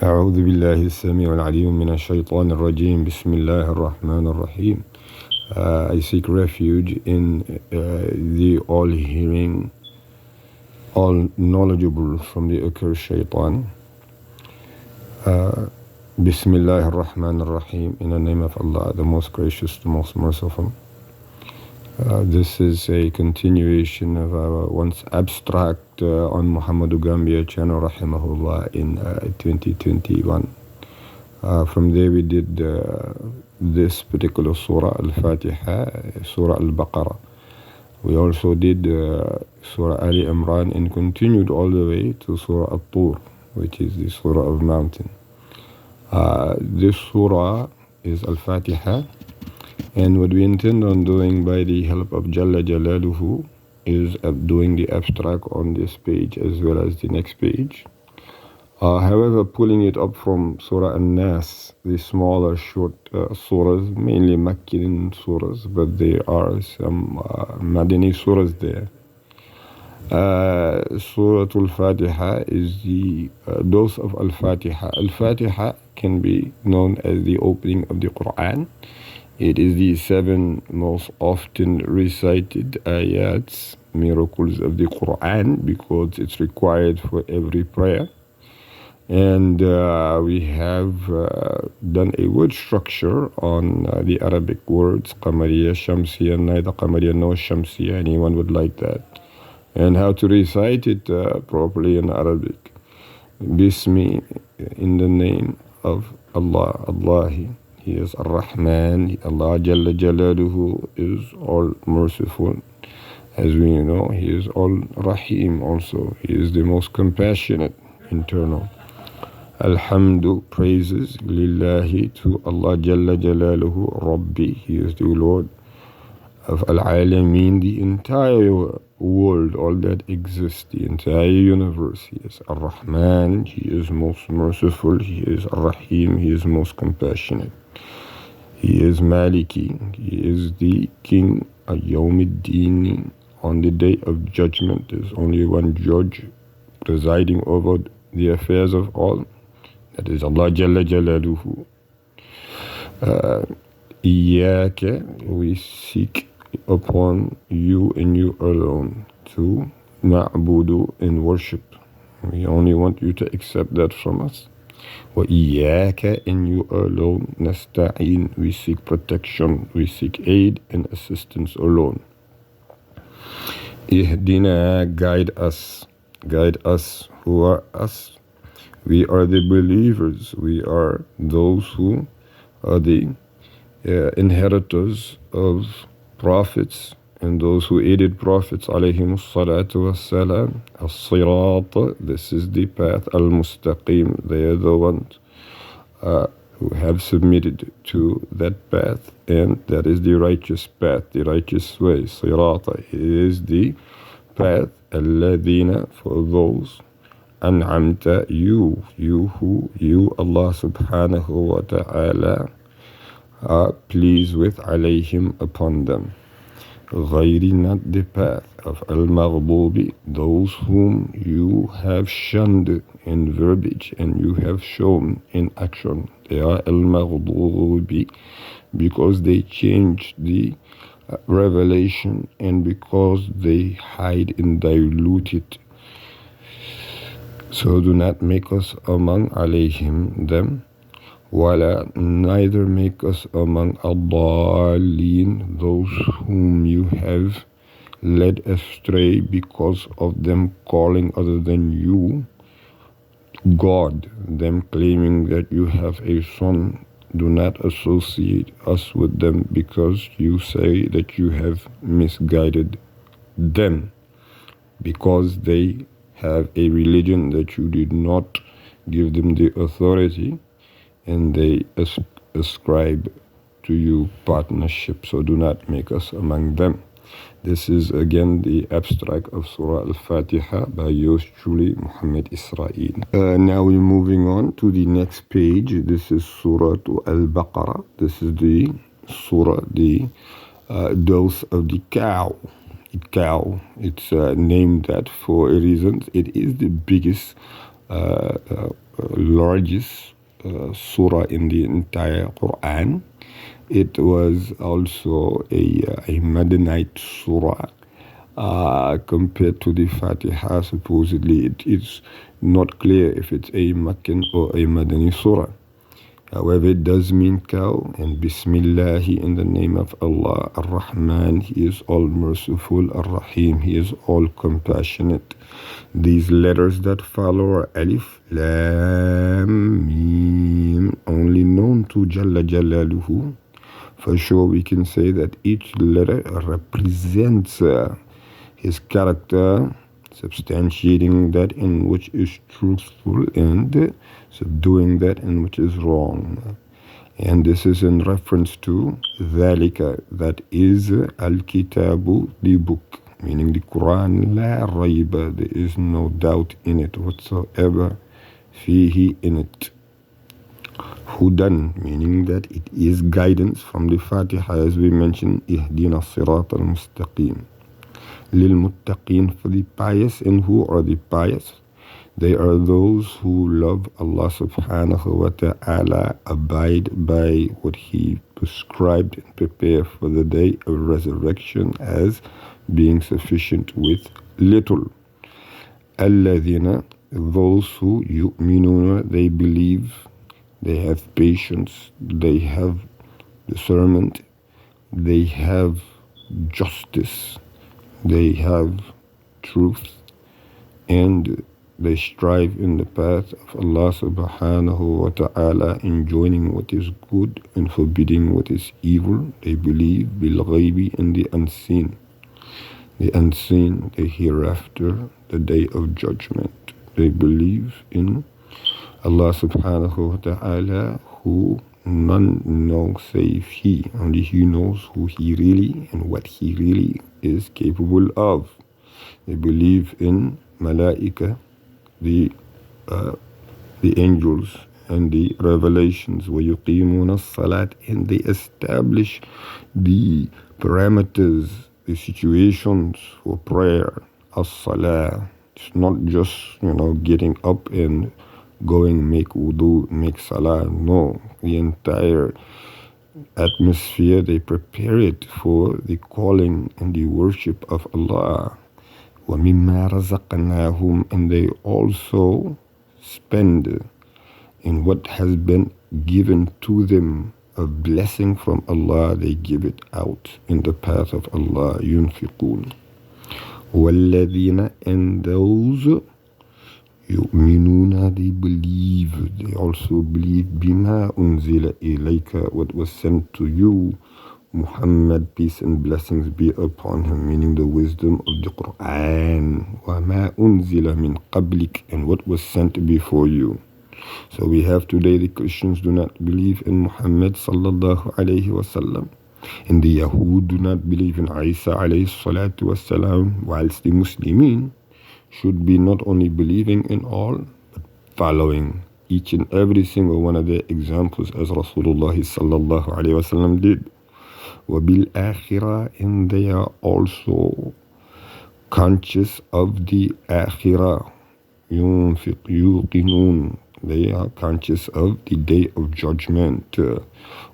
أعوذ بالله السميع العليم من الشيطان الرجيم بسم الله الرحمن الرحيم. I seek refuge in the all-hearing, all-knowledgeable from the accursed shaitan. Bismillah ar-Rahman ar-Rahim. In the name of Allah, the most gracious, the most merciful. This is a continuation of our once abstract on Muhammad Gambia channel, rahimahullah, in 2021. From there we did this particular surah, Al-Fatiha, surah Al-Baqarah. We also did surah Ali Imran and continued all the way to surah At-Tur, which is the surah of mountain. This surah is Al-Fatiha. And what we intend on doing by the help of Jalla Jalaluhu is doing the abstract on this page as well as the next page. However, pulling it up from Surah An-Naas, the smaller short surahs, mainly Makkin surahs, but there are some Madani surahs there. Surah Al-Fatiha is the dose of Al-Fatiha. Al-Fatiha can be known as the opening of the Quran. It is the 7 most often recited ayats, miracles of the Quran, because it's required for every prayer. And we have done a word structure on the Arabic words, Qamariya, Shamsiya, neither Qamariya nor Shamsiya, anyone would like that. And how to recite it properly in Arabic. Bismi, in the name of Allah, Allahi. He is Ar-Rahman. Allah Jalla Jalaluhu is all merciful. As we know, He is all Rahim also. He is the most compassionate, internal. Alhamdu, praises, Lillahi, to Allah Jalla Jalaluhu, Rabbi. He is the Lord of Al-Alameen, the entire world, all that exists, the entire universe. He is Ar-Rahman. He is most merciful. He is Ar-Rahim. He is most compassionate. He is Maliki. He is the King of Yawmiddin. On the day of judgment, there's only one judge presiding over the affairs of all. That is Allah Jalla Jalaluhu. Iyaka, we seek upon you and you alone to na'budu and worship. We only want you to accept that from us. Wa iyyaka, and you alone, nasta'in, we seek protection, we seek aid and assistance alone. Ihdina, guide us. Who are us? We are the believers. We are those who are the inheritors of prophets and those who aided prophets, alayhim salatu wassalam. As-sirat, this is the path. Al-mustaqim, they are the ones who have submitted to that path, and that is the righteous path, the righteous way. Sirata is the path. Alladhina, for those. An'amta, you Allah subhanahu wa ta'ala are pleased with, alayhim, upon them. Ghayri, not the path of al-maghdubi, those whom you have shunned in verbiage and you have shown in action. They are al-maghdubi because they changed the revelation and because they hide and dilute it. So do not make us among alayhim, them. Wala, neither make us among ad-dallin, those whom you have led astray because of them calling other than you God, them claiming that you have a son. Do not associate us with them because you say that you have misguided them, because they have a religion that you did not give them the authority, and they ascribe to you partnership. So do not make us among them. This is again the abstract of Surah Al-Fatiha by yours truly, Muhammad Israel. Now we're moving on to the next page. This is Surah Al-Baqarah. This is the Surah, the dose of the cow. It's named that for a reason. It is the biggest largest surah in the entire Quran. It was also a Madanite surah. Compared to the Fatiha, supposedly it is not clear if it's a Meccan or a Madani surah. However, it does mean cow, and Bismillahi, in the name of Allah, Ar-Rahman, He is all merciful, Ar-Rahim, He is all compassionate. These letters that follow are Alif, Lam, Mim, only known to Jalla Jalaluhu. For sure, we can say that each letter represents His character, substantiating that in which is truthful and subduing that in which is wrong. And this is in reference to ذَلِكَ, that is Al-Kitabu, the book, meaning the Quran, La Rayba, there is no doubt in it whatsoever, Fihi, in it. Hudan, meaning that it is guidance from the Fatiha, as we mentioned, Ihdina Sirat al-Mustaqim. لِلْمُتَّقِينَ, for the pious. And who are the pious? They are those who love Allah subhanahu wa ta'ala, abide by what He prescribed and prepare for the day of resurrection as being sufficient with little. الَّذِينَ, those who yu'minuna, they believe, they have patience, they have discernment, they have justice, they have truth, and they strive in the path of Allah subhanahu wa ta'ala, enjoining what is good and forbidding what is evil. They believe bil-ghaybi, in the unseen. The unseen, the hereafter, the day of judgment. They believe in Allah subhanahu wa ta'ala, who none know save He. Only He knows who He really and what He really is capable of. They believe in malaika, the angels, and the revelations. وَيُقِيمُونَ الصَّلَاةِ, and they establish the parameters, the situations for prayer. As-salah, it's not just getting up and going make wudu, make salah. No, the entire atmosphere, they prepare it for the calling and the worship of Allah. وَمِمَّا رَزَقْنَاهُمْ, and they also spend in what has been given to them of blessing from Allah. They give it out in the path of Allah. يُنْفِقُونَ. وَالَّذِينَ, and those yu'minuna, they believe, they also believe bima unzila ilayka, what was sent to you, Muhammad, peace and blessings be upon him, meaning the wisdom of the Quran, wa ma unzila min qablik, and what was sent before you. So we have today the Christians do not believe in Muhammad sallallahu alayhi wasallam, and the Yahud do not believe in Isa alayhi salatu wasalam, whilst the Muslimin should be not only believing in all, but following each and every single one of their examples, as Rasulullah sallallahu alayhi wasallam did. وَبِالْآخِرَةِ, and they are also conscious of the akhirah. يُوقِنُونَ, they are conscious of the day of judgment.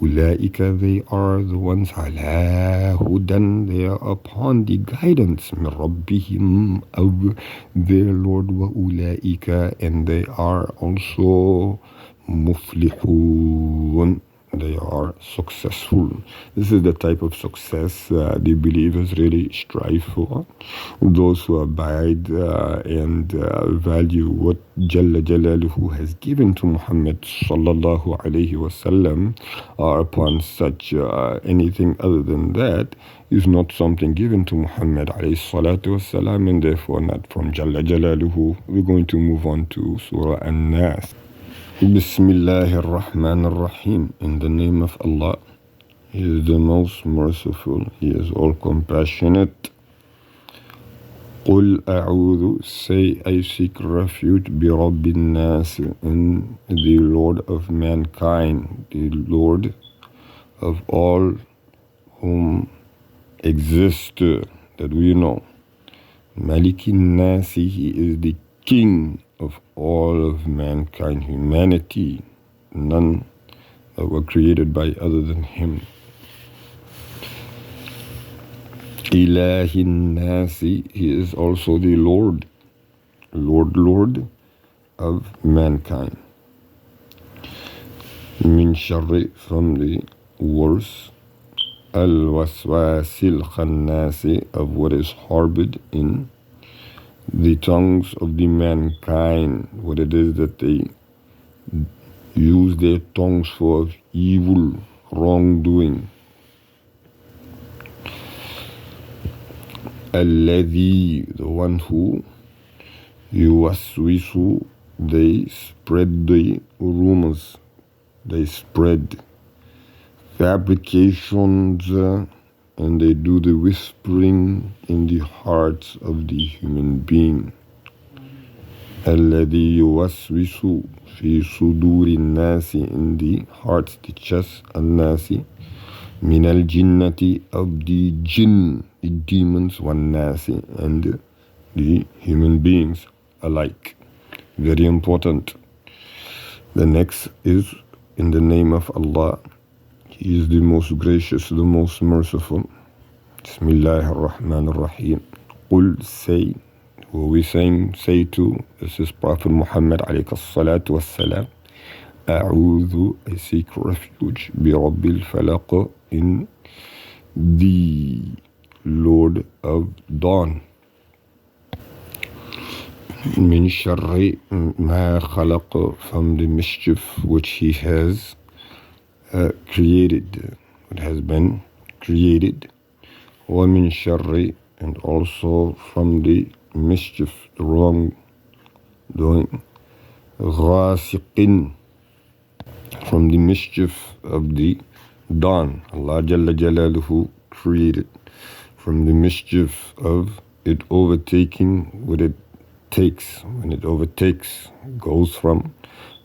أُولَٰئِكَ, they are the ones عَلَىٰ هُدًى, they are upon the guidance مِنْ رَبِّهِمْ, of their Lord. وَأُولَٰئِكَ, and they are also مُفْلِحُونَ, they are successful. This is the type of success the believers really strive for. Those who abide and value what Jalla Jalaluhu has given to Muhammad sallallahu alayhi wasallam are upon such. Anything other than that is not something given to Muhammad alayhi salatu wasalam, and therefore not from Jalla Jalaluhu. We're going to move on to Surah An-Naas. Bismillahir Rahmanir Rahim, in the name of Allah. He is the most merciful, He is all compassionate. قُلْ أَعُوذُ, say I seek refuge, بِرَبِّ النَّاسِ, in the Lord of mankind, the Lord of all whom exist, that we know. Malikin Nasi, He is the King of all of mankind, humanity, none that were created by other than him. Ilahin-Nasi, he is also the Lord of mankind. Min sharri, from the worst, al-waswasil khannasi, of what is harbored in the tongues of the mankind, what it is that they use their tongues for evil, wrongdoing. Alladhi, the one who yuwaswisu, they spread the rumors, they spread fabrications, and they do the whispering in the hearts of the human being. Alladhi yuwaswisu fi suduri nasi, in the hearts, the chest, al-nasi, min al-jinnati, of the jinn, the demons, wan-nasi, and the human beings alike. Very important. The next is in the name of Allah. He is the most gracious, the most merciful. Bismillah ar-Rahman ar-Rahim. Qul, say, who we say to, this is Prophet Muhammad alayhi salatu wassalam. A'udhu, I seek refuge, bi Rabbil Falaq, in the Lord of Dawn. Min sharri ma khalaq, from the mischief which he has created, what has been created. Wa min sharri, and also from the mischief, the wrongdoing. Ghasiqin, from the mischief of the dawn. Allah Jalla Jalaluhu created from the mischief of it overtaking what it takes. When it overtakes, goes from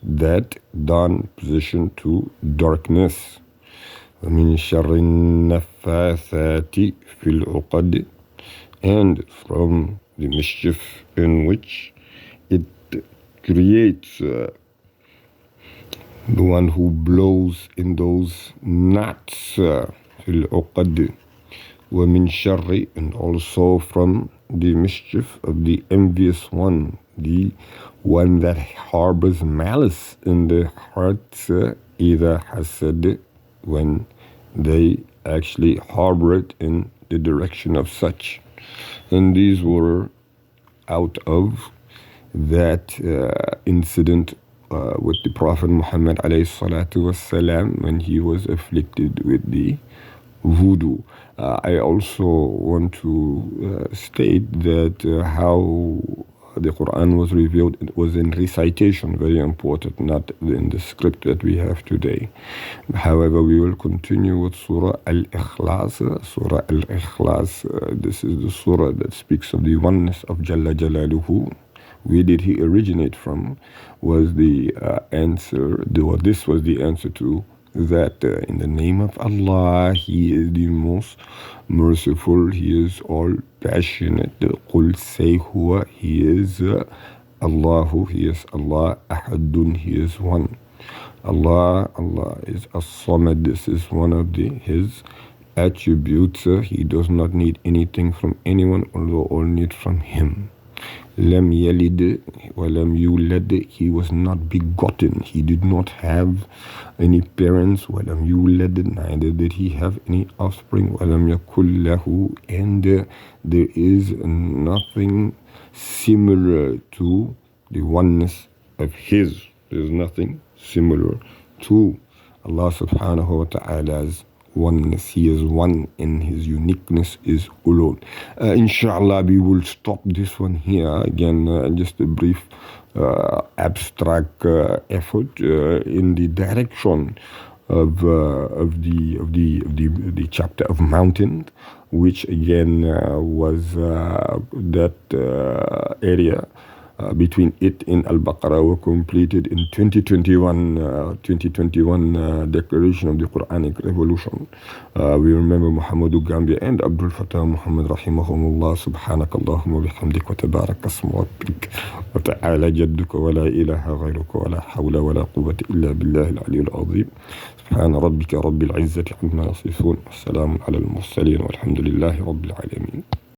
that dawn position to darkness. وَمِن شَرِّ النَّفَّاثَاتِ فِي الْعُقَدِ, and from the mischief in which it creates, the one who blows in those knots, فِي الْعُقَدِ. وَمِن شَرِّ, and also from the mischief of the envious one, the one that harbors malice in their hearts, either hasad, when they actually harbor it in the direction of such. And these were out of that incident with the Prophet Muhammad alayhi salatu wassalam, when he was afflicted with the voodoo. I also want to state that how the Quran was revealed, it was in recitation, very important, not in the script that we have today. However, we will continue with Surah Al-Ikhlas. Surah Al-Ikhlas, this is the surah that speaks of the oneness of Jalla Jalaluhu. Where did he originate from? Was the answer, this was the answer to that. In the name of Allah, he is the most merciful, he is all passionate. Qul, say, huwa, he is Allahu, he is Allah, ahadun, he is one. Allah is as-samad, this is one of his attributes. He does not need anything from anyone, although all need from him. Lam yalid wa lam yulad, he was not begotten, he did not have any parents. Wa lam yulad, neither did he have any offspring. Wa lam yakul lahu, and there is nothing similar to the oneness of his. There is nothing similar to Allah subhanahu wa ta'ala's oneness. He is one, in his uniqueness is alone. Inshallah, we will stop this one here. Again, just a brief abstract effort in the direction of the chapter of mountain, which again was that area between it and Al-Baqarah were completed in 2021 declaration of the Quranic revolution. We remember Muhammadu Gambia and Abdul Fattah Muhammad rahimahumullah. Subhanakallahumma bihamdik wa tabarak asmu rabbik wa ta'ala jadduka wa la ilaha ghayruka wa la hawla wa la quwwata illa billahi al-aliyyil azim. Subhana rabbika rabbil izzati amma yasifun wa salamun ala al-mursalin walhamdulillahi rabbil alamin.